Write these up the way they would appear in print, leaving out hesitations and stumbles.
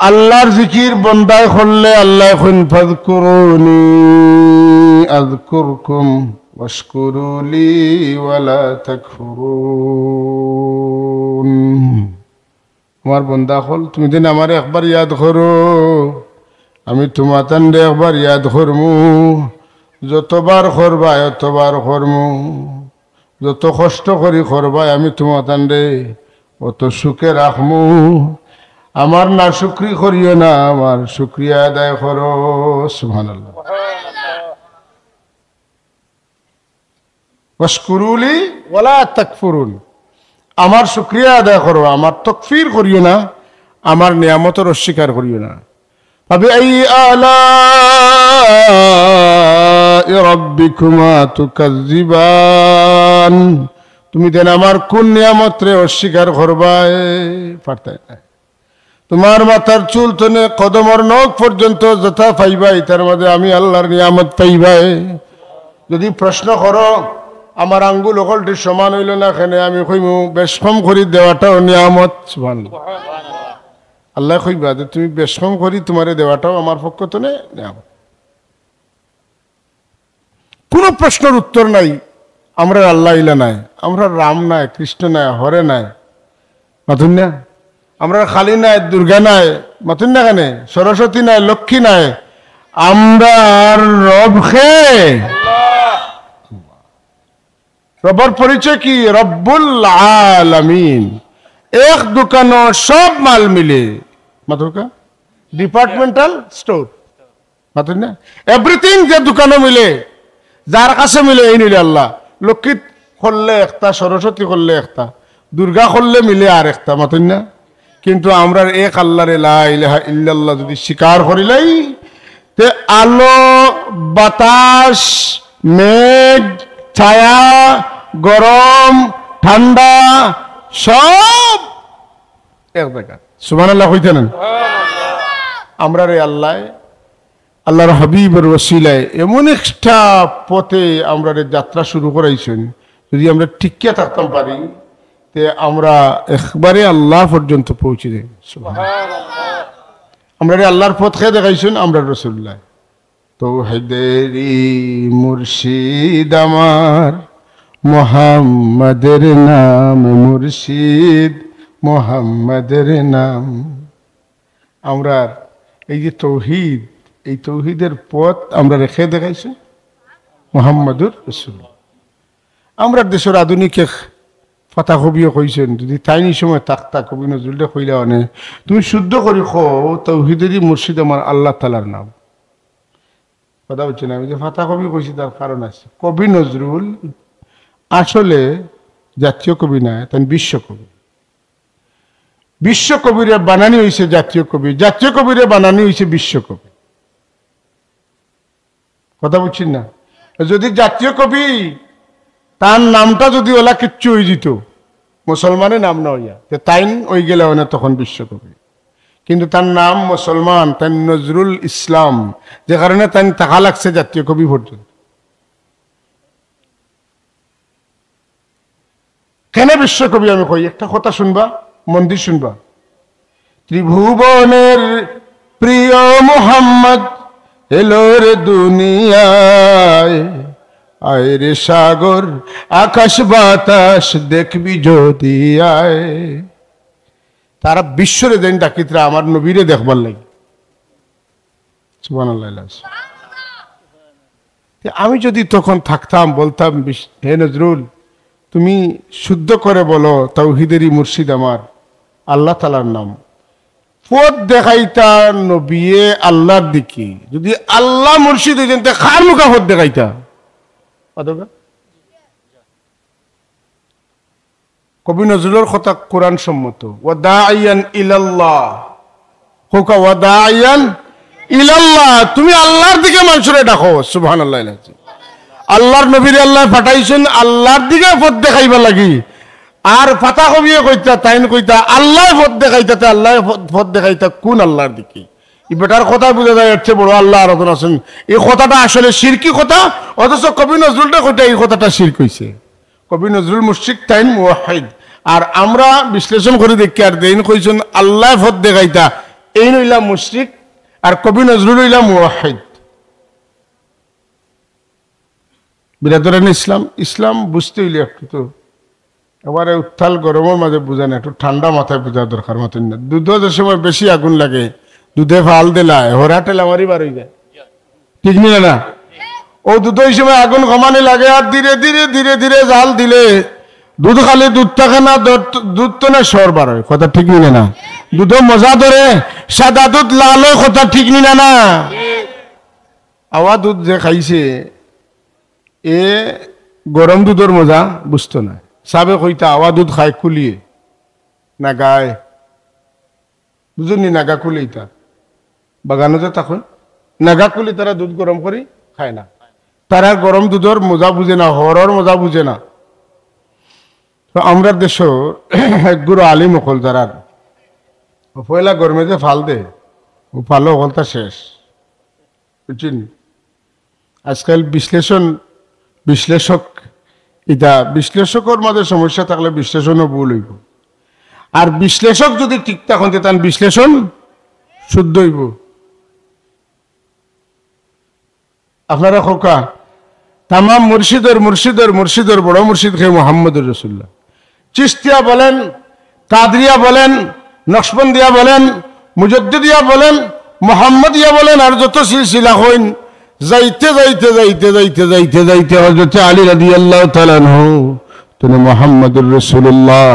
আল্লাহর জিকির বন্দায় করলে আল্লাহ খুন ফাযকুরুনি আযকুরকুম ওয়াশকুরুলি ওয়ালা তাকফুরুন। আমার বন্দা হল তুমি দিন আমার একবার ইয়াদ করো, আমি তোমার তান্ডে একবার ইয়াদ করমু। যতবার করবা অতবার করমু, যত কষ্ট করি করবা আমি তোমার তান্ডে অত সুখে রাখমু। আমার না শুকরি করিও না, আমার শুক্রিয়া আদায় করো। সুবহানাল্লাহ। ওয়াশকুরুলি ওয়ালা তাকফুরুন, আমার শুক্রিয়া আদায় করো, আমার তাকফির করিও না, আমার নিয়ামতের অস্বীকার করিও না। ফাবিআইয়ি আলাই রাব্বিকুমা তুকাজ্জিবান, তুমি দেন আমার কোন নিয়ামতরে অস্বীকার করবাই পারতাই না। তোমার মাথার চুল তনে কদমর নখ পর্যন্ত যথা পাইবাই তার মধ্যে আমি আল্লাহর নিয়ামত পাইবাই। যদি প্রশ্ন করো আমার আঙ্গুল অকলটি সমান হইল না কেন, আমি কইমু বেশ কম করি দেওয়াটাও নিয়ামত। সুবহানাল্লাহ। আল্লাহ কইবা যে তুমি বেশ কম করি তোমারে দেওয়াটাও আমার পক্ষ তো নিয়ামত। কোনো প্রশ্নের উত্তর নাই। আমরা আল্লাহ ইলা নাই, আমরা রাম নাই, কৃষ্ণ নাই, হরে নাই, মাথুন না। আমরা খালি নাই, দুর্গা নাই, মাথুন না কেন, সরস্বতী নাই, লক্ষ্মী নাই, আমরা রব খে। রবের পরিচয় কি? রব্বুল আলামিন। এক দোকানো সব মাল মিলে, মাথুকা ডিপার্টমেন্টাল স্টোর, মাথুন না, এভরিথিং যে দোকানো মিলে, যার কাছে মিলে এই নিলে আল্লাহ। লক্ষ্মী করলে একটা, সরস্বতী করলে একটা, দুর্গা করলে মিলে আর একটা, মাথুন না। কিন্তু আমরা এক আল্লাহরে লা ইলাহা ইল্লাল্লাহ যদি স্বীকার করিলাই, তে আলো, বাতাস, মেঘ, ছায়া, গরম, ঠান্ডা সব এক জায়গা। সুবহানাল্লাহ কইতেন। আমরা রে আল্লাহ, আল্লাহর হাবিবের ওসিলায় এমন একটা পথে আমরা যাত্রা শুরু করাইছেন, যদি আমরা টিকিয়ে থাকতাম পারি তে আমরা একবারে আল্লাহ পর্যন্ত পৌঁছে যাই। আমরা আল্লাহর পথ খেয়ে দেখাইছেন আমরা রাসূলুল্লাহ। তৌহিদেরি মুর্শিদ আমার মুহাম্মাদের নাম, মুর্শিদ মুহাম্মাদের নাম। আমরা এই যে তৌহিদ, এই তৌহিদের পথ আমরা রেখে দেখাইছি মুহাম্মাদুর রাসূলুল্লাহ। আমরা দেশের আধুনিক ফাতা কবিও কইছেন, যদি তাইনি সময় তাক্তা কবি নজরুলটা কইলা মানে তুমি শুদ্ধ করি খো তৌহিদেরই মুর্শিদ আমার আল্লাহ তাআলার নাম। কথা বলছি না, আমি যে ফাতা কবি কইছি তার কারণ আছে। কবি নজরুল আসলে জাতীয় কবি না, তাই বিশ্বকবি। বিশ্বকবিরে বানানি হয়েছে জাতীয় কবি, জাতীয় কবিরে বানানি হয়েছে বিশ্বকবি। কথা বুঝছেন না? যদি জাতীয় কবি তার নামটা যদি ওলা কিচ্ছু হয়ে যেত, মুসলমানের নাম না হইয়া, তাই ওই গেলে না তখন বিশ্বকবি। কিন্তু তার নাম মুসলমান, তাই নজরুল ইসলাম, যে কারণে তাই টাকা লাগছে জাতীয় কবি পর্যন্ত। কেন বিশ্বকবি আমি কই? একটা কথা শুনবা, মন দিয়ে শুনবা। ত্রিভুবনের প্রিয় মুহাম্মদ এলো রে দুনিয়ায়, আয় রে সাগর আকাশ বাতাস দেখবি যদি আয়। তারা বিশ্বরে দেন ডাকিতরা আমার নবীরে দেখবার লাগে। সুবহানাল্লাহ। আমি যদি তখন থাকতাম, বলতাম হে নজরুল তুমি শুদ্ধ করে বলো তাওহীদেরই মুর্শিদ আমার আল্লাহ তাআলার নাম। পথ দেখাইতা নবিয়ে আল্লাহর দিকে। যদি আল্লাহ মুর্শিদ হইতেন তে কার মুখা পথ দেখাইতা? কবি নজরুলের কথা কোরআন সম্মত। ওয়াদাইয়ান ইলাল্লাহ, হোকা ওয়াদাইয়ান ইলাল্লাহ, তুমি আল্লাহর দিকে মানুষরে ডাকো। সুবহানাল্লাহ। আল্লাহর নবীরে আল্লাহ পাঠাইছেন আল্লাহর দিকে পথ দেখাইবা লাগি। আর ফাতা কবিয়ে কইতা, তাইন কইতা আল্লাহ পথ দেখাইতা, আল্লাহ পথ দেখাইতা কোন আল্লাহর দিকে? এই বেটার কথা বুঝা যায় এর চেয়ে বড় আল্লাহ আরাধন আছেন। এই কথাটা আসলে শিরকি কথা, অথচ কবি নজরুলটা কইতা এই কথাটা শিরক হইছে। কবি নজরুল মুশরিক, তাইন মুওয়াহিদ। আর আমরা বিশ্লেষণ করে দেখি আর দেন কইছেন আল্লাহ পথ দেখাইতা, এই নইলা মুশরিক আর কবি নজরুল হইলা মুওয়াহিদ। বিরাদরান ইসলাম, ইসলাম বুঝতে হইলে একটু তো এবারে উত্তাল গরমের মাঝে বুঝা না, একটু ঠান্ডা মাথায় বোঝা দরকার মতন না। দুধের সময় বেশি আগুন লাগে, দুধে ফাল দিলায় হরা টেলা মারি বার হয়ে যায়, ঠিক নিলে না? ও দুধের সময় আগুন কমানি লাগে, আর ধীরে ধীরে ধীরে ধীরে জাল দিলে দুধ খালি দুধ থাকে না, দুধ তো না সর বার হয়, কথা ঠিক নিলে না? দুধ মজা ধরে, সাদা দুধ লাল হয়, কথা ঠিক নিলে না? আওয়া দুধ যে খাইছে এ গরম দুধের মজা বুঝতো না। সাবে কইতা আওয়া দুধ খায় কুলিয়ে না গায়, বুঝুনি? নাগা কুলি তা বাগানোতে তখন নাগা কুলি তারা দুধ গরম করি খায় না, তারা গরম দুধের মজা বুঝে না, হরর মজা বুঝে না। তো আমরা দেশ একগুলো আলিম অকল যারা পয়লা গরমে যে ফাল দে ও ফালো অকলটা শেষ, বুঝছেন? আজকাল বিশ্লেষক এটা বিশ্লেষকের মাঝে সমস্যা থাকলে বিশ্লেষণও ভুল হইব, আর বিশ্লেষক যদি ঠিক থাকুন তার বিশ্লেষণ শুদ্ধ হইব। আপনারা খোকা তামাম মুর্শিদের মুর্শিদের মুর্শিদের বড় মুর্শিদ খে মুহাম্মদুর রাসূলুল্লাহ। চিশতিয়া বলেন, কাদরিয়া বলেন, নকশবন্দিয়া বলেন, মুজাদ্দিদিয়া বলেন, মুহাম্মদিয়া বলেন, আর যত সিলসিলা হইন যাইতে যাইতে যাইতে যাইতে যাইতে যাইতে হযরত আলী রাদিয়াল্লাহু তাআলা আনহু তুমি মুহাম্মদুর রাসূলুল্লাহ,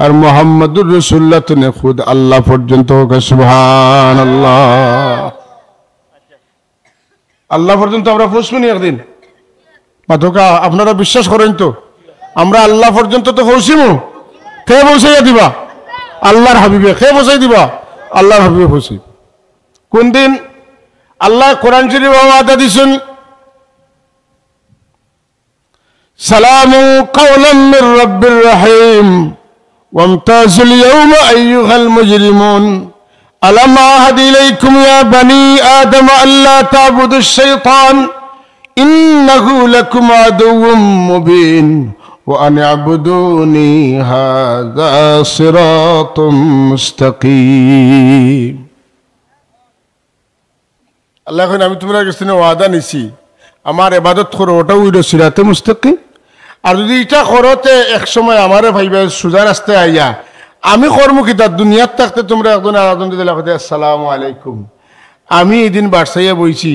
আর মুহাম্মদুর রাসূলুল্লাহ তুমি খুদ আল্লাহ পর্যন্ত। সুবহানাল্লাহ, আল্লাহ পর্যন্ত আমরা পৌঁছবনি একদিন। মাথকা আপনারা বিশ্বাস করেন তো আমরা আল্লাহ পর্যন্ত তো পৌঁছিমু? কে পৌঁছাইয়া দিবা? আল্লাহর হাবিবে। কে পৌঁছাই দিবা? আল্লাহর হাবিবে পৌঁছাই। কোন দিন? আল্লাহ কোরআন শরীফে ওয়াদা দিছেন, সালামু কাওলাম মির রাব্বির রহিম ওয়ামতাজুল ইয়াওমা আইয়ুহাল মুজরিমুন আলাম আহাদ ইলাইকুম ইয়া বানি আদম আল্লা তা'বুদুশ শাইতান ইন্নাহু লাকুম আদুউম মুবিন ওয়া আন আ'বুদুনি হাযা সিরাতুম মুস্তাকিম। আল্লাহ এখন আমি তোমরা কাছে ওয়াদা নিছি আমার ইবাদত করো, ওটা উইরো সিরাতে মুস্তাকিম। আর যদি এটা করতে এক সময় আমারে ভাইবা সোজা রাস্তায় আইয়া আমি কর্ম কি তার দুনিয়ার থাকতে তোমরা একজন আরাধন দিলে আসসালামু আলাইকুম। আমি এই দিন বারসাইয়া বইছি,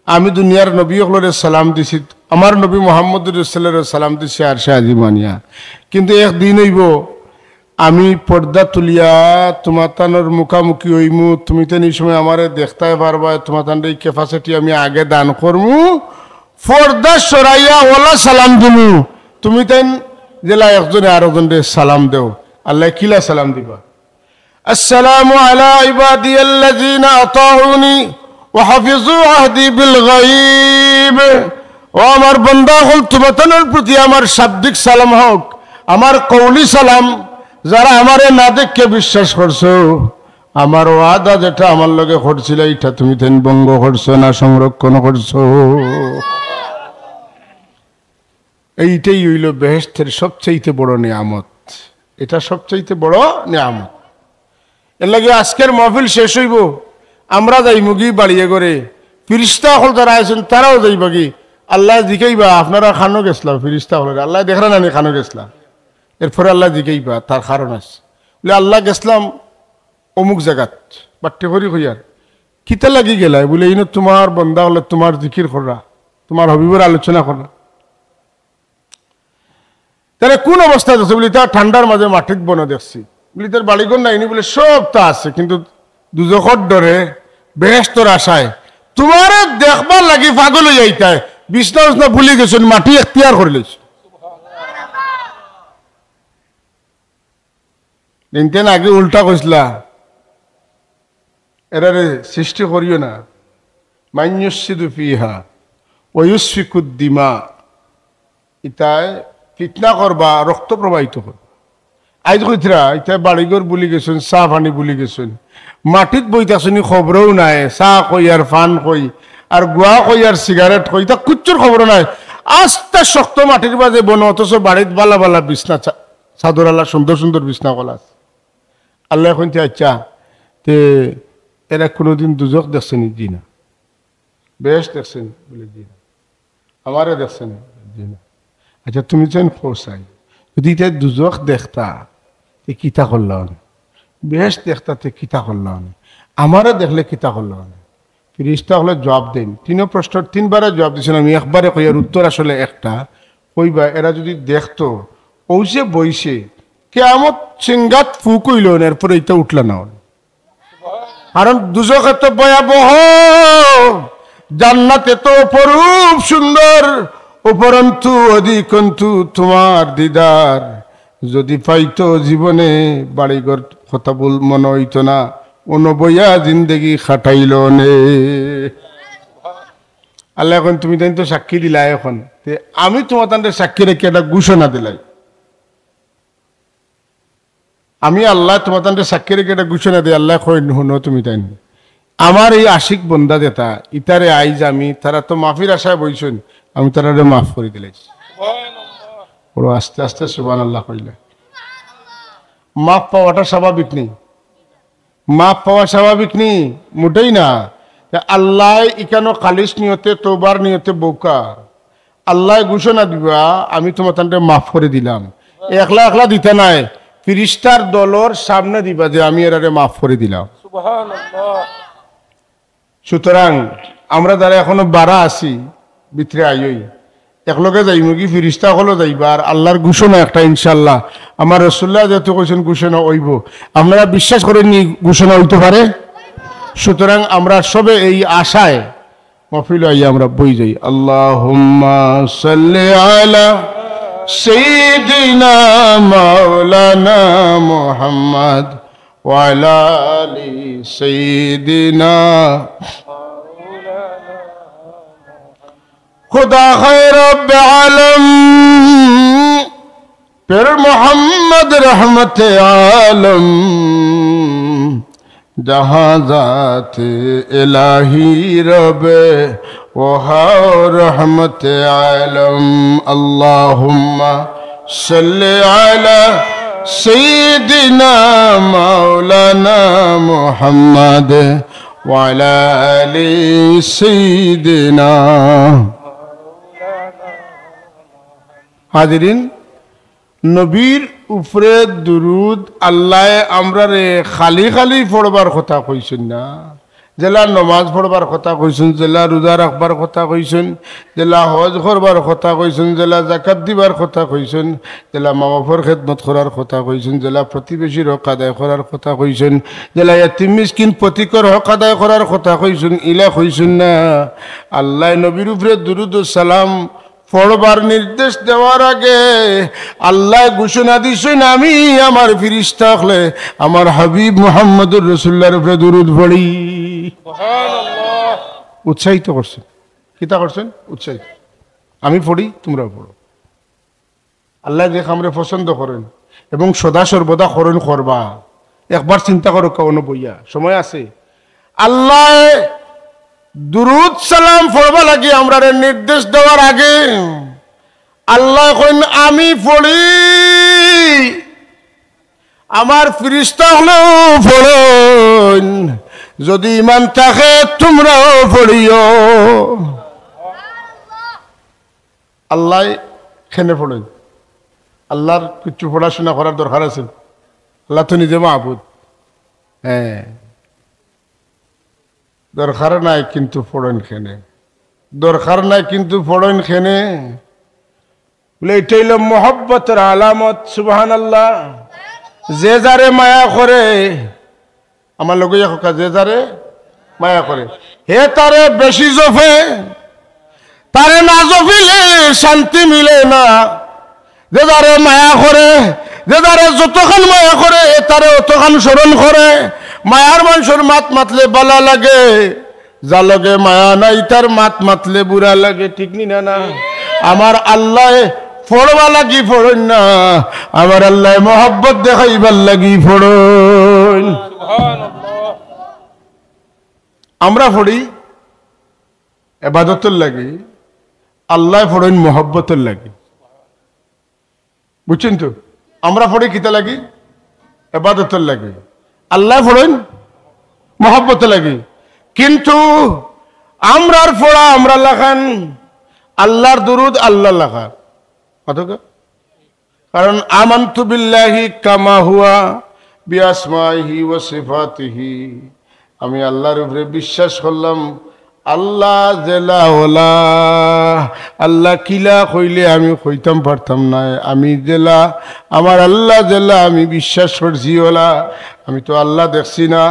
আমি দুনিয়ার নবী হলরে সালাম দিছি, আমার নবী মুহাম্মদুর রাসূলুল্লাহর সালাম দিছি আর শাহজি মানিয়া, কিন্তু একদিন হইব আমি পর্দা তুলিয়া তোমার তানোর মুখামুখি হইমু, তুমি তো এই সময় আমারে দেখতে পারবা, তোমার তান এই ক্যাপাসিটি আমি আগে দান করমু, পর্দা সরাইয়া ওলা সালাম দিমু, তুমি তেন জেলা একজনে আর একজনে সালাম দেও। আল্লাহ কিলা সালাম দিবা? আসসালামু আলা ইবাদিয়াল্লাযিনা আতাউনি ওয়া হাফিজু আহদি বিল গায়ব। ও আমার বান্দা হল তোমাদের প্রতি আমার শাব্দিক সালাম হোক, আমার কওলি সালাম, যারা আমারে না দেখে বিশ্বাস করছো, আমার ওয়াদা যেটা আমার লগে করছিল এটা তুমি তেন ভঙ্গ করছো না সংরক্ষণ করছো। এইটাই হইল বেহেশতের সবচাইতে বড় নিয়ামত, এটা সবচাইতে বড় নিয়ামত। এর লাগে আজকের মাহফিল শেষ হইব, আমরা যাইব কি বাড়িয়ে করে, ফিরিস্তা হল যারা আছেন তারাও যাইব কি, আল্লাহ জিকাইবা আপনারা খানো গেছিলাম, ফিরিস্তা হল আল্লাহ দেখরা না খানো গেছিলাম, এরপরে আল্লাহ জিকাইবা তার কারণ আছে বলে আল্লাহ গেছিলাম অমুক জায়গাত বাট্টে করি হইয়ার কিতা লাগি গেলাই বলে এই তোমার বন্দা হলে তোমার জিকির করা, তোমার হবিবের আলোচনা করা। তাহলে কোন অবস্থায় আছে বলি তার ঠান্ডার মাঝে মাটিত বনে দেখছি বলি তার বাড়িঘর নাইনি বলে সব তা আছে, কিন্তু দুজখর ডরে বেহেশতর আশায় তোমার দেখবার লাগি পাগল হয়ে যাইতায়, বিছনা উছনা ভুলি গেছেন, মাটি এখতিয়ার করে লেছে। দিন আগে উল্টা কইসলা, এরারে সৃষ্টি করিও না, মাইয়ুসিদু ফিহা ওয়া ইউসফিকুদ দিমা, ইতায় ফিতনা করবা, রক্ত প্রবাহিত করবা। আইজ কইতরা ইতা বাড়িঘর বুলি গেছেন, চাহ পানি বুলি গেছেন, মাটিত বইতাছনি খবরও নাই, চাহ কই আর ফান কই আর গুয়া কই আর সিগারেট কই, তা কুচ্চুর খবর নাই। আস্তে শক্ত মাটির বাজে বন, অথচ বাড়িত বালা বালা বিছনা চাদর আল্লাহ সুন্দর সুন্দর বিছনা কলা। আল্লাহ এখন আচ্ছা তে এরা কোনোদিন দুজক দেখছেন? জি না। বেশ দেখছেন? বলে জি না। আমারে দেখছেন? জি না। আচ্ছা তুমি যেন খোসাই যদি এটা দুজক দেখতা তে কিতা করলাম, বেশ দেখতা তে কিতা করলাম, আমারে দেখলে কিতা করলাম? ফিরিস্তা হলে জবাব দেন। প্রশ্ন তিনবারে জবাব দিয়েছেন, আমি একবারে কই আর উত্তর আসলে একটা। কইবা এরা যদি দেখতো ওসে বইছে কেয়ামত সিংগাত ফুক হইল এরপরে এটা উঠল না। কারণ দুজক এত ভয়াবহ, জান্নাত এত অপরূপ সুন্দর, উপরন্তু অধিকন্তু তোমার দিদার যদি পাইতো জীবনে বাড়িঘর কথা বল মনে হইতো না, অনবয়া জিন্দেগি খাটাইল নে। আল্লাহ এখন তুমি তাই তো সাক্ষী দিলা, এখন আমি তোমার তাদের সাক্ষী রেখে একটা ঘোষণা দিলাই। আমি আল্লাহ তোমার তাদের সাক্ষী রেখে একটা ঘোষণা দিই। আল্লাহ কই শুনো তুমি তাই আমার এই আশিক বন্দা যেটা ইতারে আইজ আমি তারা তো মাফির আশায় বইছেন, আমি তারা মাফ করে দিলাইছি। বড় আস্তে আস্তে সুবহানাল্লাহ কইলে। মাফ পাওয়াটা স্বাভাবিক নেই, মাফ পাওয়া স্বাভাবিক নেই মোটেই না। আল্লাহ ইকানো খালিস নিয়তে তোবার নিয়তে বৌকা আল্লাহ ঘোষণা দিবা আমি তোমার তান্ডে মাফ করে দিলাম। একলা একলা দিতে নাই, ফিরিস্তার দলর সামনে দিবা যে আমি এরারে মাফ করে দিলাম। সুতরাং আমরা যারা এখনো বাড়া আছি ভিতরে আইই একলগে যাইব কি ফিরিস্তা হলো যাইবা। আর আল্লাহর ঘোষণা একটা ইনশাল্লাহ, আমার রাসূলুল্লাহ যেহেতু কইছেন ঘোষণা হইব, আপনারা বিশ্বাস করেননি ঘোষণা হইতে পারে। সুতরাং আমরা সবে এই আশায় মফিল আইয়া আমরা বই যাই। আল্লাহুম্মা সাল্লি আলা সাইয়্যিদিনা মাওলানা মুহাম্মদ ওয়া আলা আলি সাইয়্যিদিনা खुदा खैर आलम फिर मोहम्मद रहमत आलम जहाँ जात इलाही रबे वहा रहमत आलम। अल्लाहुम्मा सल्ली अला सय्यिदिना मौलाना मुहम्मद व अला आलि सय्यिदिना। हाजिरिन, नबीर उपरे दुरूद अल्लाह আমরা রে খালি খালি পড়বার কথা কইছেন না, জেলা নমাজ পড়বার কথা কইছেন, জেলা রোজা রাখবার কথা কইছেন, জেলা হজ করবার কথা কইছেন, জেলা যাকাত দিবার কথা কইছেন, জেলা মা বাবার খেদমত করার কথা কইছেন, জেলা প্রতিবেশীর হক আদায় করার কথা কইছেন, জেলা ইয়াতিম মিসকিন প্রতিকর হক আদায় করার কথা কইছেন। ইলা কইছেন না, আল্লাহ নবীর উপরে দুরুদ ও সালাম পড়বার নির্দেশ দেওয়ার আগে আল্লাহ ঘোষণা দিছেন আমি আমার ফিরিস্তা হলে আমার হাবিব মুহাম্মদুর রাসূলুল্লাহর উপরে দুরূদ পড়ি। সুবহানাল্লাহ। উৎসাহিত করছেন, কিতা করছেন? উৎসাহিত। আমি পড়ি, তোমরাও পড়ো। আল্লাহ যে আমরা পছন্দ করেন এবং সদা সর্বদা করেন করবা। একবার চিন্তা করো, কোনো বইয়া সময় আছে। আল্লাহ দুরুদ সালাম পড়বা লাগে আমরা নির্দেশ দেওয়ার আগে আল্লাহ কইন আমি পড়ি, আমার ফিরিস্তা হলেও পড়েন, যদি ইমান থাকে তোমরাও পড়িও। আল্লাহ খেনে পড়েন। আল্লাহর কিছু পড়াশোনা করার দরকার আছে? আল্লাহ তো নিজে মাহবুদ। হ্যাঁ, দরকার নাই কিন্তু পড়েন খেনে, দরকার নাই কিন্তু পড়েন খেনে। বলে এটাই হলো মোহব্বতের আলামত। সুবহানাল্লাহ। যে যারে মায়া করে, আমার লোক যে যারে মায়া করে হে তারে বেশি জফে, তারে না জফিলে শান্তি মিলে না। যে যারে মায়া করে, যে যারে যতখান মায়া করে তারে অতখান স্মরণ করে। মায়ার মানুষের মাত মাতলে বালা লাগে, যা লগে মায়া নাই তার মাত মাতলে বুড়া লাগে। ঠিক নি না? না, আমার আল্লাহ পড়বা লাগি পড়েন না, আমার আল্লাহ মহব্বত দেখাইবার লাগি পড়েন। আমরা পড়ি ইবাদতের লাগি, আল্লাহ পড়েন মহব্বতের লাগি। বুঝছেন তো? আমরা পড়ি কিতা লাগি? ইবাদতের লাগি। আল্লাহ পড়েন মহব্বতে লাগি। কিন্তু আমরার পড়া আমরা লাখান আল্লাহর দুরুদ আল্লাহ লেখা অথচ, কারণ আমানতু বিল্লাহি কামা হুয়া বিআসমাইহি ওয়া সিফাতিহি, আমি আল্লাহর উপরে বিশ্বাস করলাম। আল্লাহ জেলা ওলা, আল্লাহ কিলা কইলে আমি কইতাম পারতাম না, আমি জেলা আমার আল্লাহ জেলা আমি বিশ্বাস করছি ওলা। আমি তো আল্লাহ দেখছি না,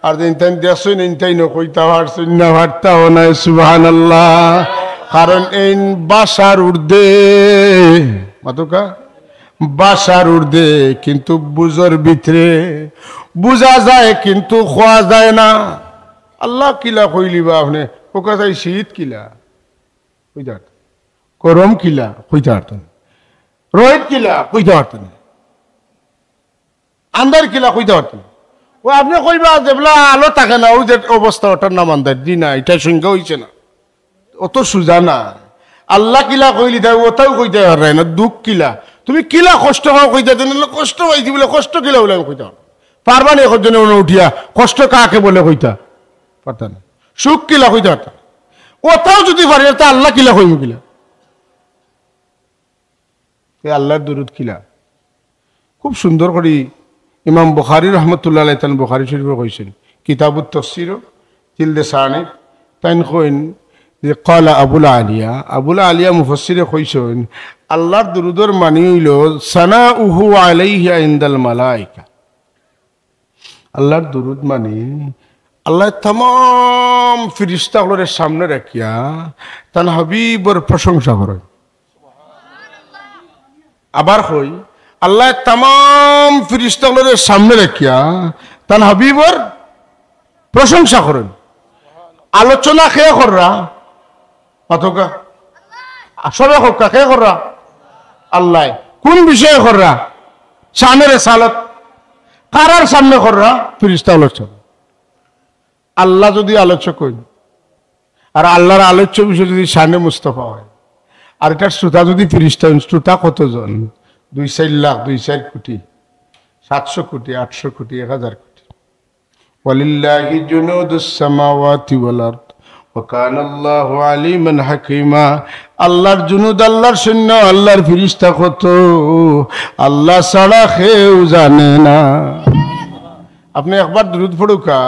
আর ইনতাই দেখছি না, ইনতাই ন কইতা পারছি না, পারতাও না। সুবহানাল্লাহ। কারণ এই বাসার উর্দে মাতুকা বাসার উর্দে, কিন্তু বুঝর ভিতরে বুঝা যায় কিন্তু খোয়া যায় না। আল্লাহ কিলা কইলিবা আপনি ওকা চাই শীত কিলা কইতে পারতেন, গরম কিলা কইতে পারতেন, রোহিত কিলা কইতে পারতেন, আন্দার কিলা কইতে পারতেন। ও আপনি কইবা যেগুলা আলো থাকে না, ওই যে অবস্থা ওটার নাম আন্দার। জি না, এটা সংখ্যা হইছে না, অত সুজা না। আল্লাহ কিলা কইলি দেয় ওটাও কইতে পারে না। দুঃখ কিলা তুমি কিলা কষ্ট পাও কইতে দেন, কষ্ট পাইছি বলে কষ্ট কিলা বলে আমি কইতে পারবা না। একজনে উঠিয়া কষ্ট কাকে বলে কইতা পারতা না, সুখ কিলা কইতে পারতা। ওটাও যদি পারে তা আল্লাহ কিলা কইব কিলা, আল্লাহর দুরুদ কিলা। খুব সুন্দর করে ইমাম বুখারী রহমতুল্লাহ আলাইহি তান বুখারী শরীফে কইছেন কিতাবুত তাফসীর জিলদে সানি তাইন কইন যে ক্বালা আবুল আলিয়া মুফাসসিরে কইছেন আল্লাহর দুরুদের মানে হইল সানাউহু আলাইহি ইনদাল মালায়েকা। আল্লাহর দুরুদ মানে আল্লাহ तमाम ফেরেশতাগুলোর সামনে রাখিয়া তার হাবিবের প্রশংসা করেন। আবার কই আল্লাহ तमाम ফেরেশতাগুলোর সামনে রাখিয়া তার হাবিবের প্রশংসা করেন। আলোচনা কে কররা অথকা সবে হকা কে কররা আল্লাহ। কোন বিষয়ে কররা? শানে রিসালাত। কারার সামনে কররা? ফেরেশতা আলোচনা। আল্লাহ যদি আলোচক হই আর আল্লাহর আলোচ্য বিষয় যদি শানে মুস্তাফা হয়, আর এটার শ্রোতা যদি ফেরেশতা হন, শ্রোতা কতজন? 2-4 লাখ, 2-4 কোটি, 700 কোটি, 800 কোটি, 1000 কোটি। ওয়ালিল্লাহি জুনুদুস সামাওয়াতি ওয়াল আরদ ওয়া কানা আল্লাহু আলিমান হাকীমা। আল্লাহর জুনুদ, আল্লাহর সৈন্য, আল্লাহর ফেরেশতা কত আল্লাহ ছাড়া কেউ জানে না। আপনি একবার দুরুদ পড়ুকা,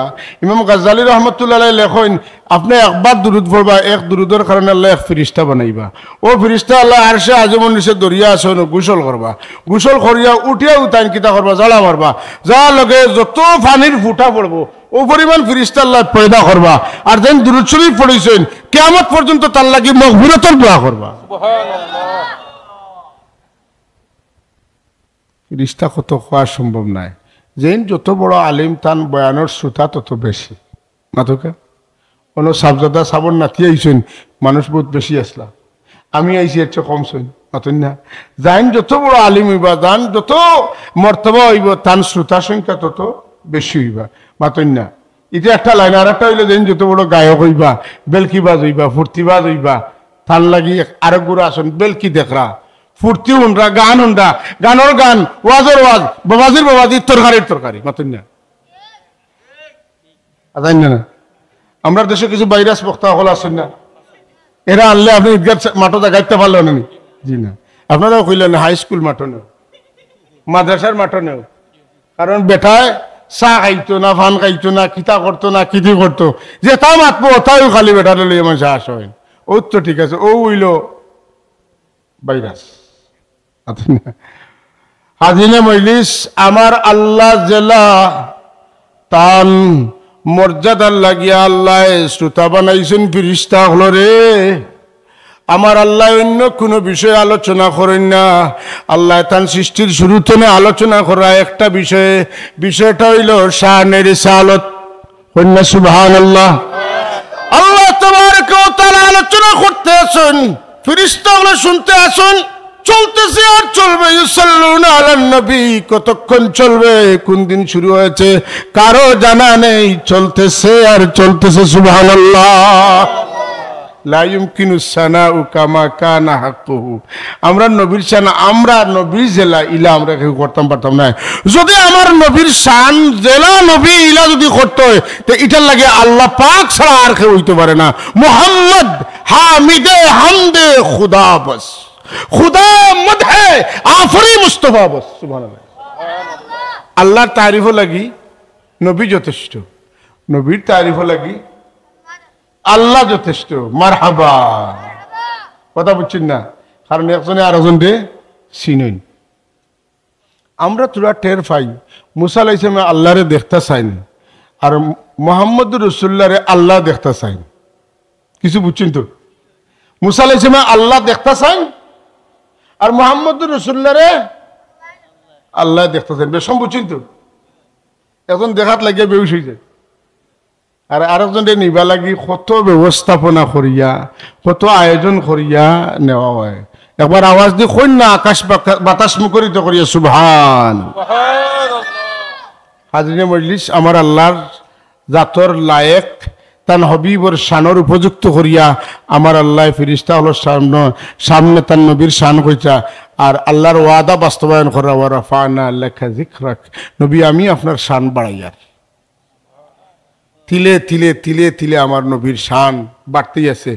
ইমাম গাজ্জালী রহমতুল্লাহ আলাইহি লেখেন আপনি একবার দুরুদ পড়বা, এক দুরুদের কারণে আল্লাহ এক ফেরেশতা বানাইবা। ও ফেরেশতা আল্লাহ আরশে আযমের নিচে দরিয়া আছে, গোসল করবা, গোসল করিয়া উঠিয়া উতাইন কিতা করবা, জ্বালা মারবা, যা লগে যত পানির ফুটা পড়বো ও পরিমাণ ফেরেশতা আল্লাহ পয়দা করবা। আর যেন দুরুদ শরীফ পড়িছেন কিয়ামত পর্যন্ত তার লাগি মাগফিরাতের দোয়া করবা। সুবহানাল্লাহ। ফেরেশতা কত হওয়া সম্ভব নাই। যেন যত বড় আলিম তান বয়ানের শ্রোতা তত বেশি। মাতুকা কোনো সাবজাদা সাবন নাতি আইসেন, মানুষ বহুত বেশি আসলা, আমি আইসি এর চেয়ে কম সইন মাতুন না। যাইন যত বড় আলিম হইবা, যান যত মর্তবা হইব, তান শ্রোতা সংখ্যা তত বেশি হইবা মাতুন না। এটা একটা লাইন। আর একটা হইলে যেন যত বড় গায়ক হইবা, বেলকিবাজ হইবা, ফুর্তিবাজ হইবা, তার লাগি আরেক গুড়া আসন বেলকি দেখরা, ফুর্তি হুন্ডা, গান হুন্ডা, গানের গান, ওয়াজের ওয়াজ, বাবাজির বাবাজি, তরকারির তরকারি মাতুন না। আদান না আমরা দেশে কিছু ভাইরাস বক্তা হল আসেন না, এরা আনলে আপনি ঈদগাহ মাঠও দেখাইতে পারলেন না। জি না, আপনারাও কইলেন হাই স্কুল মাঠও নেও, মাদ্রাসার মাঠও নেও। কারণ বেটায় চা খাইতো না, ফান খাইতো না, কিতা করতো না, কিতি করতো, যে তা মাতবো তাইও খালি বেটারে লইয়া মানুষ আস হয়। ও তো ঠিক আছে, ও হইল ভাইরাস। হাজিনে মজলিস আমার আল্লাহ জেলা তান মর্যাদার লাগিয়া আল্লাহ শ্রোতা বানাইছেন ফেরেশতা হলো রে। আমার আল্লাহ অন্য কোনো বিষয়ে আলোচনা করেন না। আল্লাহ তান সৃষ্টির শুরুতে আলোচনা করা একটা বিষয়ে, বিষয়টা হইল শানে রিসালাত। কন্যা সুবহানাল্লাহ। আল্লাহ তাবারaka ওয়া তাআলা আলোচনা করতে আছেন, ফেরেশতাগুলো শুনতে আছেন, চলতেছে আর চলবে। ইউসাল্লুনা আলান নবী, কতক্ষণ চলবে, কোন দিন শুরু হয়েছে কারো জানা নেই, চলতেছে আর চলতেছে। সুবহানাল্লাহ। লা ইউমকিনু সানাউ কামা কানা হাক্কুহু। আমরা নবীর শান, আমরা নবী জেলা ইলা আমরা কেউ করতাম পারতাম না। যদি আমার নবীর শান জেলা নবী ইলা যদি করতে হয় তো এটার লাগে আল্লাহ পাক ছাড়া আর কেউ হইতে পারে না। মুহাম্মদ হামিদে হামদে খুদা বস, খুদা মদহে আফরি মুস্তফা বস। সুবহানাল্লাহ। আল্লাহর তারিফও লাগি নবী যথেষ্ট, নবীর তারিফও লাগি আল্লাহ যথেষ্ট। মারহাবা, কথা বুঝছেন না? কারণ একজনে আর একজন রে চিনইন। আমরা তোরা টের পাই মুসা আলাইহিস সালাম আল্লাহরে দেখতে চাইন, আর মুহাম্মদুর রাসূলুল্লাহরে আল্লাহ দেখতে চাইন। কিছু বুঝছেন তো? মুসা আলাইহিস সালাম আল্লাহ দেখতে চাইন, আর মুহাম্মদুর রাসূলুল্লাহরে আল্লাহ দেখতে চাইন। বেশম বুঝছেন তো? এখন দেখাত লাগিয়ে বেউস হয়ে যায়, আর আরেকজনকে নিবা লাগি কত ব্যবস্থাপনা করিয়া কত আয়োজন করিয়া নেওয়া হয়। একবার আওয়াজ দিয়ে কই না আকাশ বাতাস মুখরিত করিয়া সুবহান। হাজরিনে মজলিস, আমার আল্লাহর জাতর লায়েক তান হবিবর শানর উপযুক্ত করিয়া আমার আল্লাহ ফিরিস্তা হলো সামনে তান নবীর শান কইতা, আর আল্লাহর ওয়াদা বাস্তবায়ন করা। ওয়া রাফা'না লাকা যিকরাক, নবী আমি আপনার শান বাড়াইয়ার। তিলে তিলে তিলে তিলে আমার নবীর শান বাড়তেই আছে।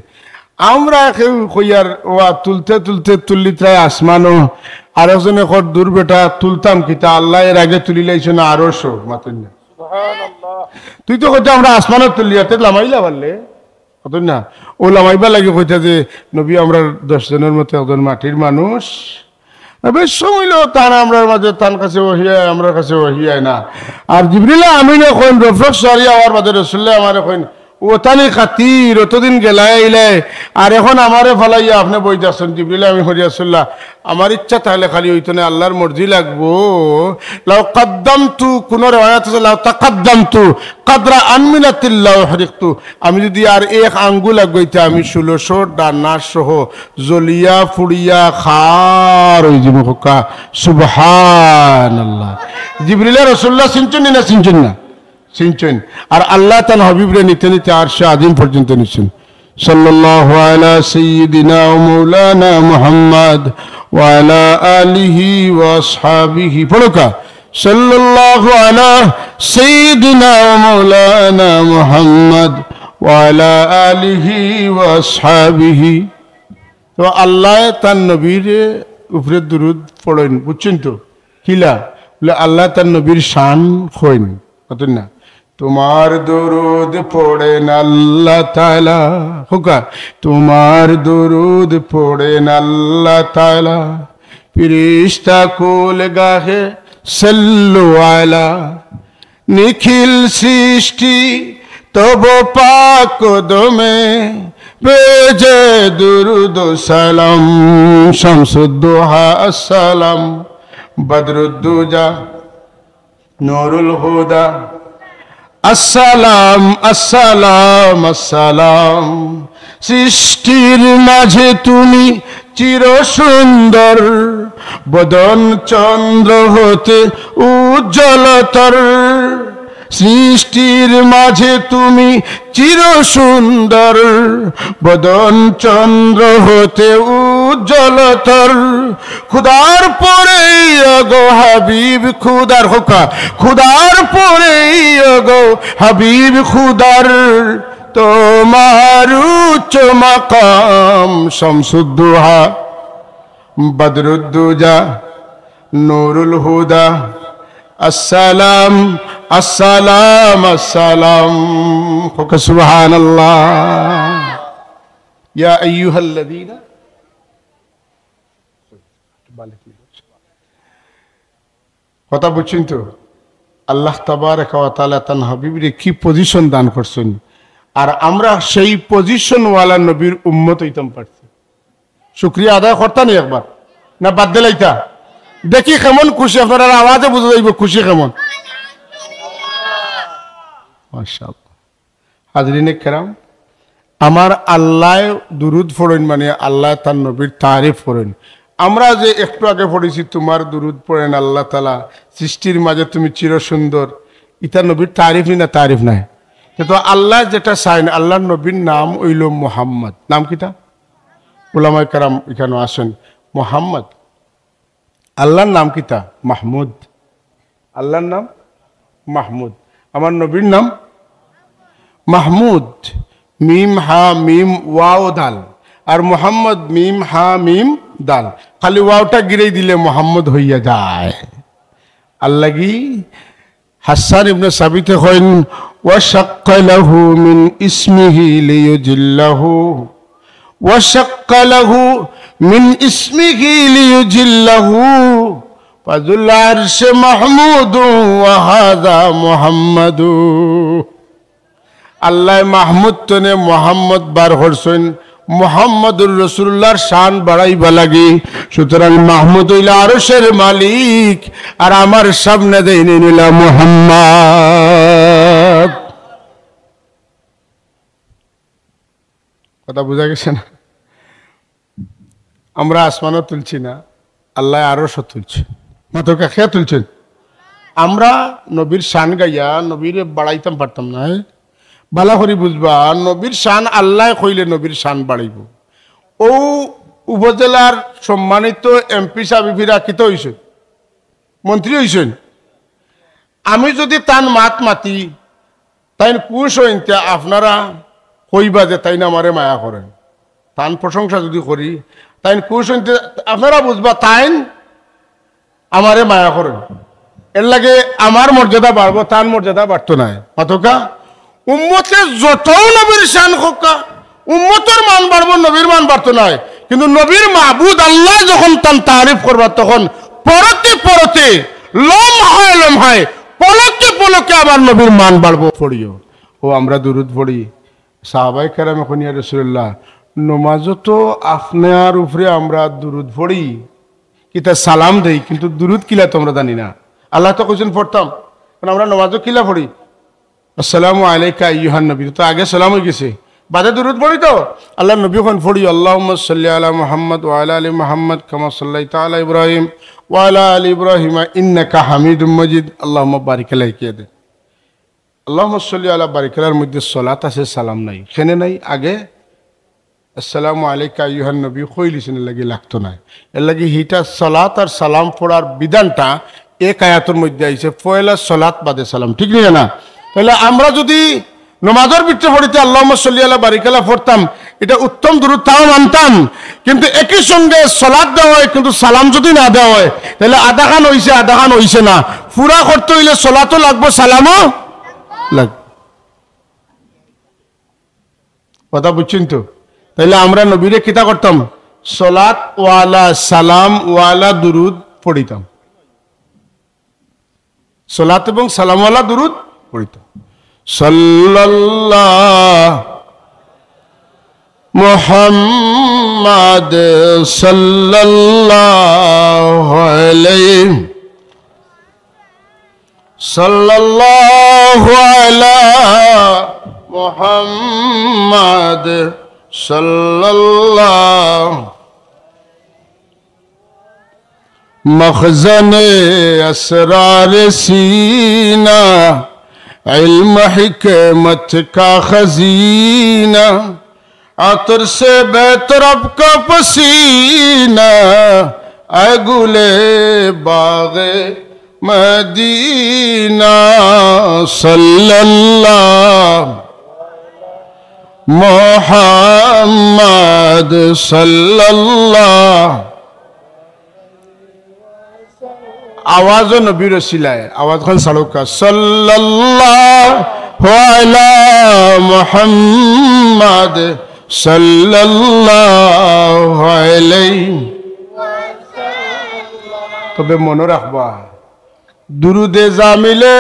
আমরা কেউ কইয়ার ওয়া তুলতে তুলতে তুল্লিত্রায় আসমানো, আর একজনে কর দূর বেটা তুলতাম কিতা, আল্লাহ এর আগে তুলি লাইছ না আরো শো মাতুন না। তুই তো কইতে আমরা আসমানো তুলিয়াতে লামাইলা পারলে কত না, ও লামাইবা লাগে কইতা যে নবী আমরা 10 জনের মতো একজন মাটির মানুষ। বেশ সময় তান আমরা মাঝে তান কাছে ওহিয়ায়, আমরা কাছে ওহিয়ায় না। আর জিবরিল আমিনে কইন রফরক সারিয়া আর বাদে রাসূলুল্লাহ আমারে কইন ওতানি খাতির অতদিন গেলায় ইলে, আর এখন আমারে ফালাইয়া আপনি বইতাছেন। জিবরিল আমি হরিয়াসুল্লাহ, আমার ইচ্ছা তাহলে খালি হইতো না, আল্লাহর মর্জি লাগবো। লাউ কাদ্দামতু, কোন রিওয়ায়াত আছে লাউ তাকাদ্দামতু কাদরা আনমিনাতিল্লাহ হরিকতু, আমি যদি আর এক আঙ্গুল আগইতে আমি 1600 ডানা সহ জ্বলিয়া ফুড়িয়া খার হই যাব। হোকা সুবহানাল্লাহ। জিবরিল রাসূলুল্লাহ চিনছেন না চিনছেন না? চিনছেন। আর আল্লাহ তাআলা হাবিবরে নিতে নিতে আরশে আজিম পর্যন্ত নিছেন। সাল্লাল্লাহু আলা সাইয়্যিদিনা ওয়া মাওলানা মুহাম্মদ ওয়া আলা আলিহি ওয়া আসহাবিহি। পড়োকা সাল্লাল্লাহু আলা সাইয়্যিদিনা ওয়া মাওলানা মুহাম্মদ ওয়া আলা আলিহি ওয়া আসহাবিহি। তো আল্লাহ তার নবীর উপরে দুরূদ পড়েন, বুঝছেন তো? কিলা বলে আল্লাহ তার নবীর শান কইন, কত না তোমার দরুদ পড়েন আল্লাহ তাআলা। হোকা তোমার দরুদ পড়েন আল্লাহ তাআলা, ফেরেশতা কুল গাহে সাল্লু আলা, নিখিল সৃষ্টি তব পাক কদমে বেজে দুরুদ সালাম। শামসুদ্দোহা আসসালাম, বদরুদ্দুজা নূরুল হুদা আসসালাম আসসালাম আসসালাম। সৃষ্টির মাঝে তুমি চির সুন্দর, বদন চন্দ্র হতে উজ্জ্বলতর। সৃষ্টির মাঝে তুমি চির সুন্দর, বদন চন্দ্র হতে উজ্জ্বলতর। খুদার পরে গো হাবিব খুদার, হোকা খুদার পরে গো হাবিব খুদার, তোমার উচ্চ মাকাম। শামসুদ্দোহা বদরুদ্দুজা নূরুল হুদা আসসালাম আসসালাম আসসালাম। হোকা সুবহানাল্লাহ। ইয়া আইয়ুহাল্লাযীনা, কথা বুঝছেন তো? আল্লাহ তাবারাকা ওয়া তাআলা তান হাবিবরে কি পজিশন দান করছেন, আর আমরা সেই পজিশন ওয়ালা নবীর উম্মত হইতাম পারছি। শুকরিয়া আদায় করতাম একবার না বাদ দিলাইতা? দেখি কেমন খুশি, আপনারা আওয়াজে বুঝা যাইব খুশি কেমন। মাশাআল্লাহ। হাজরিনে কেরাম, আমার আল্লাহ দুরুদ পড়েন মানে আল্লাহ তার নবীর তারিফ করেন। আমরা যে একটু আগে পড়েছি তোমার দুরুদ পড়েন আল্লাহ তাআলা, সৃষ্টির মাঝে তুমি চির সুন্দর, ইতা নবীর তারিফ না তারিফ নাই? তো আল্লাহ যেটা চাইন, আল্লাহর নবীর নাম হইল মুহাম্মদ। নাম কিটা? উলামায়ে কেরাম এখানে আসেন। মুহাম্মদ, আল্লাহর নাম কিতা? মাহমুদ। আল্লাহর নাম মাহমুদ, আমার নবীর নাম মাহমুদ। মিম হা মিম ওয়াও দাল, আর মোহাম্মদ মিম হা মিম দাল। খালি ওয়াওটা গিরেই দিলে মোহাম্মদ হইয়া যায়। আল্লাহ কি হাসান ইবনে সাবিত কইন, ওয়াশাক্কা লাহু মিন ইসমিহি লিয়ুজিল্লাহু, ওয়াশাক্কা লাহু মিন ইসমিহি লিয়ুজিল্লাহু, ফাযুল আরশি মাহমুদু ওয়া হাযা মুহাম্মাদু। আল্লাহ মাহমুদ তনে মোহাম্মদ বার করছেন, মুহাম্মদুর রাসূলুল্লাহর শান বাড়াইবা লাগি। সুতরাং মাহমুদ হইলা আরশের মালিক, আর আমার সামনে দেইনি নিলা মুহাম্মদ। কথা বুঝা গেছে না? আমরা আসমানও তুলছি না, আল্লাহ আরশও তুলছে। মাত্র খেয়া তুলছেন। আমরা নবীর শান গাইয়া নবীরে বাড়াইতাম পারতাম না। বালা করি বুঝবা, নবীর শান আল্লাহ কইলে নবীর শান বাড়াইব। ও উপজেলার সম্মানিত এমপি সাহেবেরা কিত হইছে, মন্ত্রী হইছেন। আমি যদি তান মাত মাতি, তাই কুশ হইতে আপনারা কইবা যে তাই না আমারে মায়া করেন। তান প্রশংসা যদি করি, তাই কুশ হইতে আপনারা বুঝবা তাইন আমারে মায়া করেন। এর লাগে আমার মর্যাদা বাড়বো, তার মর্যাদা বাড়তো না। অতকা উম্মতে যত নবীর শান হোকা, উম্মতের মান বাড়বো, নবীর মান বাড়তো না। কিন্তু নবীর মাহবুদ আল্লাহ যখন তার তারিফ করবা, তখন পরতে পরতে লমহায় পলকে পলকে আবার নবীর মান বাড়বো। পড়িও ও আমরা দুরুদ পড়ি। সাহাবায়ে কেরাম এখন ইয়া রাসূলুল্লাহ, নমাজও তো আপনার উপরে আমরা দুরুদ পড়ি, কিতা সালাম দেই, কিন্তু দুরুদ কিলা তোমরা জানি না। আল্লাহ তো কইছেন পড়তাম, কারণ আমরা নমাজও কিলা পড়ি আসসালামু আলাইকা আইয়ুহান নবী, তো আগে সালাম হয়ে গেছে, বাদে দুরুদ পড়ি। তো আল্লাহ নবী এখন পড়ি আল্লাহুম্মা সাল্লি আলা মুহাম্মদ ওয়া আলা আলি মুহাম্মদ কামা সাল্লাইতা আলা ইব্রাহিম ওয়া আলা আলি ইব্রাহিম ইন্নাকা হামিদুম মাজিদ আল্লাহুম্মা বারিক আলাইহি দে। আল্লাহুম্মা সাল্লি আলা বারিকালার মধ্যে সালাত আছে, সালাম নাই, খেনে নাই। আগে আসসালামু আলাইকা আইয়ুহান নবী কইলিছেন, লাগি লাগতো না। এর লাগি হিটা সালাত আর সালাম পড়ার বিধানটা এক আয়াতের মধ্যে আইছে, পয়লা সালাত বাদে সালাম, ঠিক না? না তাহলে আমরা যদি নমাজের ভিতরে পড়িতে আল্লাহুম্মা সাল্লি আলা বারিকালা পড়তাম, এটা উত্তম দুরূদ তাও মানতাম। কিন্তু একই সঙ্গে সালাত দেওয়া হয়, কিন্তু সালাম যদি না দেওয়া হয়, তাহলে আধা খান হইছে আধা খান হইছে না। পুরা করতে হইলে সালাতও লাগবো, সালামও লাগবে। কথা বুঝছেন তো? তাহলে আমরা নবীরে কিতা করতাম? সালাত ওয়ালা সালাম ওয়ালা দুরুদ পড়িতাম, সালাত এবং সালাম ওয়ালা দুরুদ পড়িতাম। সাল্লাল্লাহু মুহাম্মাদ সাল্লাল্লাহু আলাইহি সাল্লাল্লাহু আলা মুহাম্মাদ সাল্লাল্লাহু মখজনে আসরার সিনা इल्म हिकमत का खजीना अतर से बेतरब का पसीना ऐ गुले बागे मदीना सल्लल्लाहु मुहम्मद सल्लल्लाहु आवाज नबी रसीलाए आवाज खान सड़क का सल्लल्लाहु अला मुहम्मद सल्लल्लाहु अलैहि। तबे मनो रखबा दुरूदे जा मिले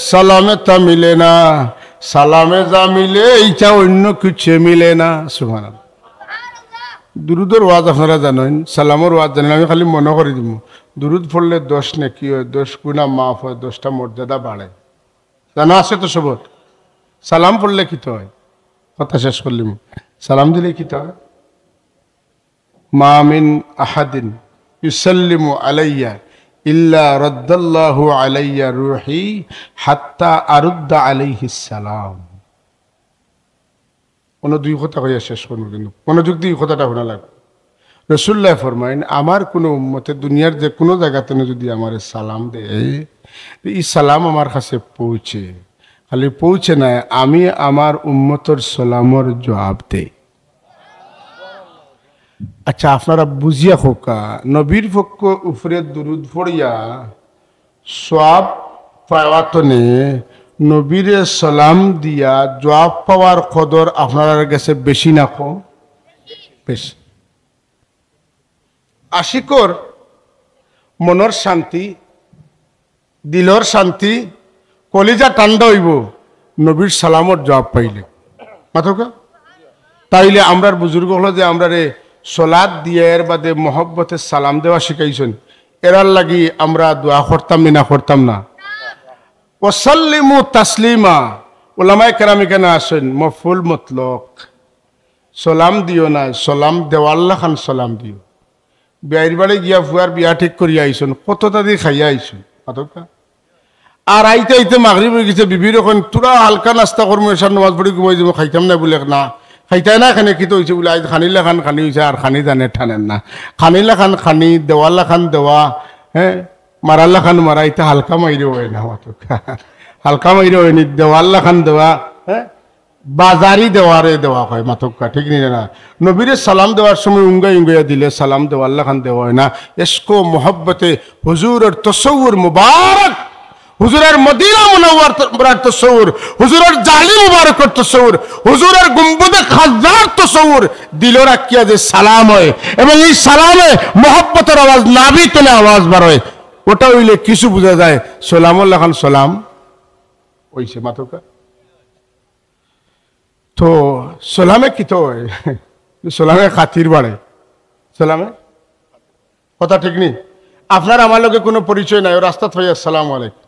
सालामे ता मिले ना, सालामे जा मिले इच्छा अन्य कुछ मिले ना। सुबहानाल्लाह। दुरूदर ওয়াজ আপনারা জানেন, সালামের ওয়াজ জানেন। আমি খালি মনে করে দিব, দুরুদ পড়লে 10 নেকি হয়, 10 গুনাহ মাফ হয়, 10টা মর্যাদা বাড়ে। জানা আছে তো সবর? সালাম পড়লে কি হয়? কথা শেষ করলাম। সালাম দিলে কি হয়? মা মিন আহাদিন ইউসাল্লিমু আলাইয়া ইল্লা রাদ্দাল্লাহু আলাইয়া রূহি হাত্তা আরুদ্দা আলাইহিস সালাম। কোনো দুই কথা কইয়া শেষ করবো, কিন্তু মনোযোগ দিয়ে কথাটা শোনা লাগবে। রাসূলুল্লাহ ফরমাইন, আমার কোনো উম্মতে দুনিয়ার যে কোনো জায়গাতে যদি আমার সালাম দেয়, এই সালাম আমার কাছে পৌঁছে, খালি পৌঁছে না, আমি আমার উম্মতর সালামর জবাব দেই। আচ্ছা, আপনারা বুঝিয়া খোকা, নবীর পক্ষ উপরে দুরুদ পড়িয়া সওয়াব পাওয়াতনে নবীরে সালাম দিয়া জবাব পাওয়ার কদর আপনার কাছে বেশি না কম? বেশি। আশিকর মনের শান্তি, দিলর শান্তি, কলিজা ঠান্ডা হইব নবীর সালামর জবাব পাইলে। মাথকা তাইলে আমরার বুজুর্গ হলো যে আমরা রে সলাদ দিয়ে এর বাদে মহব্বতে সালাম দেওয়া শিখাইছেন, এরার লাগি আমরা দোয়া করতাম না করতাম না? ওয়াসাল্লিমু তাসলিমা, উলামায়ে কেরাম এখানে আসেন মফউল মতলক, সালাম দিও না, সালাম দেওয়াল্লা খান সালাম দিও। বিয়ের বাড়ি গিয়া ফুয়ার বিয়া ঠিক করিয়া আইসন, কতটা দিয়ে খাইয়া আইসন মাথকা। আর আইতে আইতে মাগরিব হয়ে গেছে, বিবির এখন তোরা হালকা নাস্তা করবো, এসার নামাজ পড়ি ঘুমাই যাব, খাইতাম না বলে না খাইতাই না, এখানে কি তো হয়েছে বলে আজ খানিলা খান খানি হয়েছে, আর খানি জানে ঠানেন না, খানিলা খান খানি, দেওয়াল্লা খান দেওয়া, হ্যাঁ মারাল্লা খান মারা, এটা হালকা মাইরে হয় না মাথকা, হালকা মাইরে হয়নি, দেওয়াল্লা খান দেওয়া, হ্যাঁ বাজারি দেওয়ারে দেওয়া হয় মাথকা, ঠিক নিয়ে না। নবীরে সালাম দেওয়ার সময় উঙ্গাই উঙ্গাইয়া দিলে সালাম দেওয়াল্লা খান দেওয়া হয় না। এসকো মোহব্বতে হুজুরের তসৌর মুবারক, হুজুরের মদিনা মুনাওয়ারার তসৌর, হুজুরের জালি মুবারকের তসৌর, হুজুরের গুম্বদে খাজার তসৌর দিল রাখিয়া যে সালাম হয়, এবং এই সালামে মোহব্বতের আওয়াজ নাভি তোলে আওয়াজ বার হয়, ওটা হইলে কিছু বোঝা যায় সালামুল্লাহ খান সালাম ওইছে মাথকা। তো সালামে কি তো হয়, সালামে খাতির বাড়ে, সালামে কথা ঠিক নেই। আপনার আমার লগে কোনো পরিচয় নাই, রাস্তা থাই আসসালামু আলাইকুম,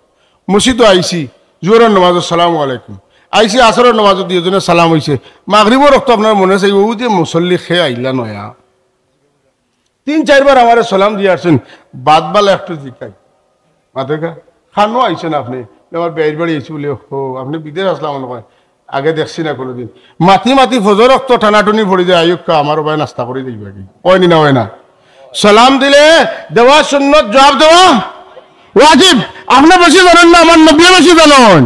মসজিদও আইসি, জোহরের নামাজ আসসালামু আলাইকুম, আইসি আসরের নামাজ দুজনে সালাম হয়েছে, মাগরিবও রক্ত আপনার মনে আছে ও যে মুসল্লি খেয়ে আইলা নয়া, 3-4 বার আমার সালাম দিয়ে আসছেন, বাদ বালা একটু জিকাই মাথা খানো আইছেন আপনি, আমার বেয়ের বাড়ি আইসি বলে, ও আপনি বিদেশ আসলাম নয়, আগে দেখছি না কোনোদিন, মাতি মাতি ফজর রক্ত টানাটুনি পড়ে যায়, আয়ুক্কা আমার ভাই নাস্তা করে দিই বাকি হয়নি না হয় না। সালাম দিলে দেওয়া সুন্নত, জবাব দেওয়া ওয়াজিব। আপনি বেশি জানেন না, আমার নবী বেশি জানেন,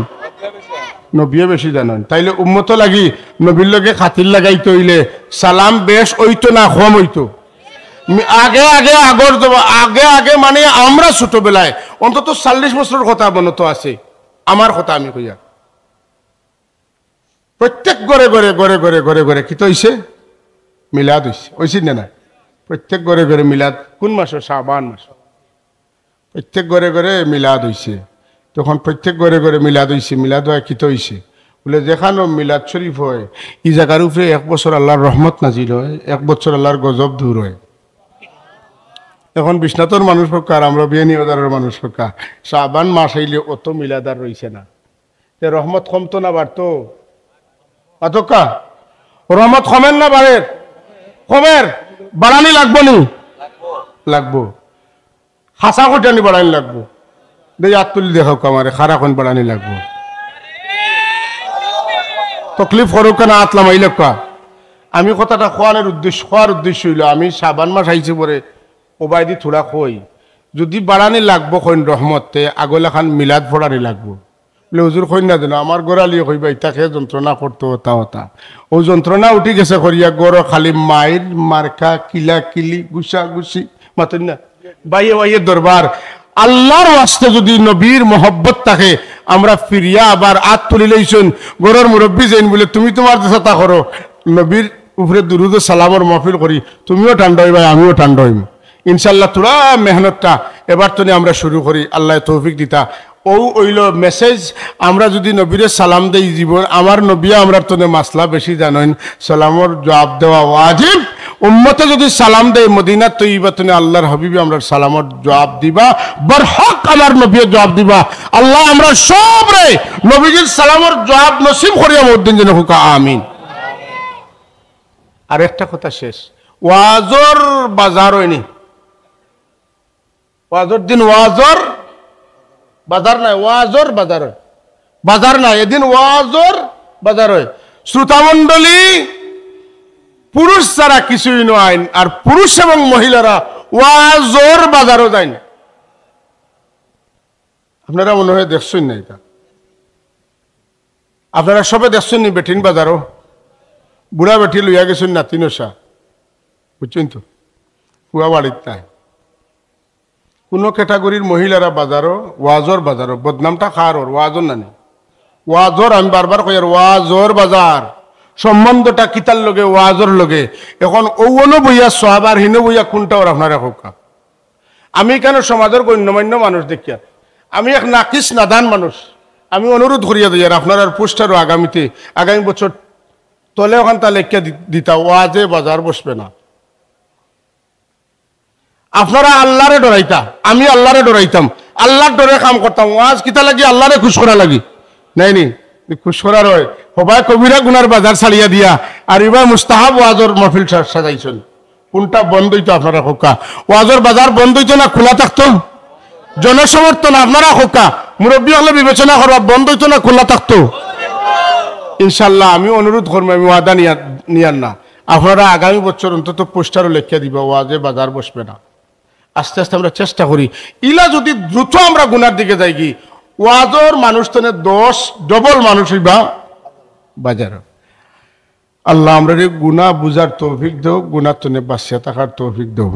নবী বেশি জানেন, তাইলে উম্মত লাগি নবীর লগে খাতির লাগাইতে হইলে সালাম বেশ হইতো না কম হইতো? আগে আগে আগর আগে আগে মানে আমরা ছোটবেলায় অন্তত 40 বছরের কথা মনত আছে, আমার কথা আমি কইয়া, প্রত্যেক ঘরে ঘরে ঘরে ঘরে ঘরে ঘরে কি তো হইছে মিলাদ হইছে, হইছে না? প্রত্যেক ঘরে ঘরে মিলাদ, কোন মাস? শাবান মাস, প্রত্যেক ঘরে ঘরে মিলাদ হইছে। তখন প্রত্যেক ঘরে ঘরে মিলাদ হইছে, মিলাদ হয় কি তো হইছে বলে, যেখানে মিলাদ শরীফ হয় এই জায়গার উপরে 1 বছর আল্লাহর রহমত নাজিল হয়, 1 বছর আল্লাহর গজব দূর হয়। এখন বিশ্বনাথর মানুষ পক্ষ আর আমরা বিয়ানি বাজারের মানুষ পক্ষ, শাবান মাস আইলে অত মিলাদ আর রইছে না, রহমত কমতো না বাড়তো মাতকা? রহমত কমেন না বাড়ের? কমের, বাড়ানি লাগবো নি? লাগবো, হাসা কোটানি বাড়ানি লাগবো, দে হাত তুলি দেখো আমারে খারাখন বাড়ানি লাগবো, তকলিফ করুক না আতলাম আইল। আমি কথাটা খোয়ার উদ্দেশ্য হইল, আমি শাবান মাস আইছি পরে ওবাইদি থোড়া কই, যদি বাড়ানি লাগবো কইন রহমতে আগলা খান মিলাদ ফোড়ানি লাগবো বলে, হুজুর কইন না যেন আমার গোড়ালি কইবা ইতাকে যন্ত্রণা করতো হতা হতা, ও যন্ত্রণা উঠি গেছে করিয়া গড় খালি মায়ের মার্কা কিলা কিলি গুসা গুসি মাতেন না, বাইয়ে বাইয়ে দরবার। আল্লাহর ওয়াস্তে যদি নবীর মহব্বত থাকে, আমরা ফিরিয়া আবার আত তুলি লইছুন, গড়ের মুরব্বী যেন বলে তুমি তোমার চেষ্টা করো, নবীর উপরে দুরুদ সালামর মাহফিল করি, তুমিও ঠান্ডা হইবা আমিও ঠান্ডা হইম ইনশাল্লাহ। তোরা মেহনতটা এবার তো আমরা শুরু করি, আল্লাহ তৌফিক দিতা। ও ওইল মেসেজ, আমরা যদি নবীরে সালাম দেই জীবন, আমার নবী আমরা তো মাসলা বেশি জানেন, সালামর জবাব দেওয়া ওয়াজিব। উম্মতে যদি সালাম দেয় মদিনা তৈবা তুমি আল্লাহর হাবিবি আমরা সালামর জবাব দিবা, বরহক আমার নবী জবাব দিবা। আল্লাহ আমরা সব রে নবীজির সালামর জবাব নসিব করিয়া মউদ্দিন যেন হুকা আমিন। আর একটা কথা শেষ, ওয়াজর বাজার হয়নি, ওয়াজর দিন ওয়াজর বাজার নাই, ওয়াজর বাজার হয়, বাজার নাই, এদিন ওয়াজর বাজার হয়। শ্রোতা মণ্ডলী, পুরুষ ছাড়া কিছুই নয়, আর পুরুষ এবং মহিলারা ওয়াজর বাজারও যায় না। আপনারা মনে হয় দেখছেন না এটা, আপনারা সবে দেখছেন নি বেঠিন বাজারও বুড়া বেঠি লইয়া গেছেন নাতি নশা, বুঝছেন তো, কুয়া বাড়ির নাই। কোন ক্যাটাগরির মহিলারা বাজারও ওয়াজর বাজারও বদনামটা খার ওর ওয়াজর নানি ওয়াজর, আমি বারবার কই আর ওয়াজর বাজার সম্বন্ধটা কিতার লগে ওয়াজর লগে। এখন ঔনো বইয়া সহাবার হিনো বইয়া কোনটা ওর আপনারা হোকা। আমি কেন সমাজের গণ্যমান্য মানুষ দেখিয়া, আমি এক নাকিস নাদান মানুষ, আমি অনুরোধ করিয়া দিই আর আপনার আর পোস্টারও আগামীতে আগামী বছর তলে ওখান তা লেখিয়া দিতা, ওয়াজে বাজার বসবে না। আপনারা আল্লাহরে ডরাইতা, আমি আল্লাহরে ডরাইতাম, আল্লাহর ডরে কাম করতাম। ওয়াজ কিতা লাগি আল্লাহরে খুশ করা লাগি, নাই নি খুশ করার হয় সবাই কবিরা গুনার বাজার ছাড়িয়া দিয়া আর এবার মুস্তাহাব ওয়াজর মহফিল সাজাইছেন। কোনটা বন্ধ হইতো আপনারা খোকা? ওয়াজর বাজার বন্ধ হইতো না খোলা থাকতো? জনসমর্থন আপনারা খোকা মুরব্বী হলে বিবেচনা করবা, বন্ধ হইতো না খোলা থাকতো? ইনশাল্লাহ আমি অনুরোধ করবো, আমি ওয়াদা নিয়ার না, আপনারা আগামী বছর অন্তত পোস্টারও লেখিয়া দিবা ওয়াজে বাজার বসবে না। আস্তে আস্তে আমরা চেষ্টা করি, ইলা যদি দ্রুত আমরা গুনার দিকে যাই কি ওয়াজর মানুষ তনে 10 ডবল মানুষ হইবা বাজার। আল্লাহ আমরা গুনাহ বুঝার তৌফিক দেও, গুনাহ তনে বাঁচিয়া থাকার তৌফিক দেও।